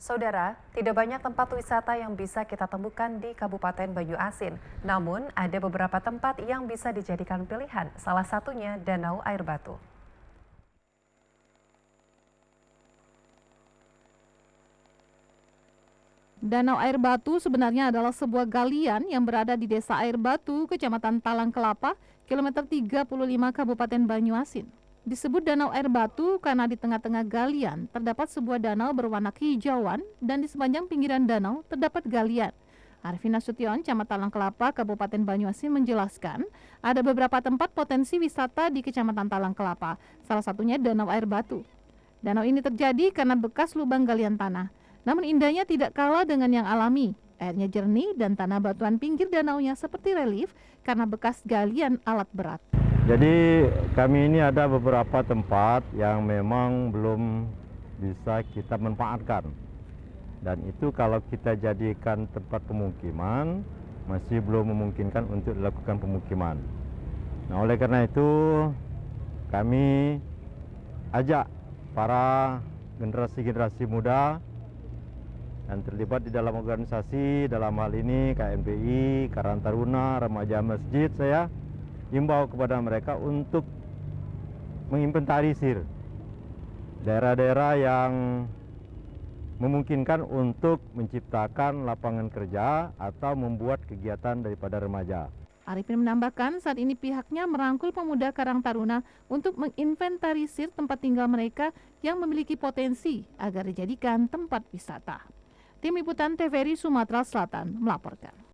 Saudara, tidak banyak tempat wisata yang bisa kita temukan di Kabupaten Banyuasin. Namun, ada beberapa tempat yang bisa dijadikan pilihan, salah satunya Danau Air Batu. Danau Air Batu sebenarnya adalah sebuah galian yang berada di Desa Air Batu, Kecamatan Talang Kelapa, kilometer 35 Kabupaten Banyuasin. Disebut Danau Air Batu karena di tengah-tengah galian terdapat sebuah danau berwarna kehijauan dan di sepanjang pinggiran danau terdapat galian. Arifin Nasution, Camat Talang Kelapa, Kabupaten Banyuasin menjelaskan ada beberapa tempat potensi wisata di Kecamatan Talang Kelapa, salah satunya Danau Air Batu. Danau ini terjadi karena bekas lubang galian tanah. Namun indahnya tidak kalah dengan yang alami. Airnya jernih dan tanah batuan pinggir danaunya seperti relief karena bekas galian alat berat. Jadi kami ini ada beberapa tempat yang memang belum bisa kita manfaatkan. Dan itu kalau kita jadikan tempat pemukiman, masih belum memungkinkan untuk dilakukan pemukiman. Nah, oleh karena itu kami ajak para generasi-generasi muda yang terlibat di dalam organisasi, dalam hal ini KMPI, Karang Taruna, Remaja Masjid, saya himbau kepada mereka untuk menginventarisir daerah-daerah yang memungkinkan untuk menciptakan lapangan kerja atau membuat kegiatan daripada remaja. Arifin menambahkan saat ini pihaknya merangkul pemuda Karang Taruna untuk menginventarisir tempat tinggal mereka yang memiliki potensi agar dijadikan tempat wisata. Tim Liputan TVRI Sumatera Selatan melaporkan.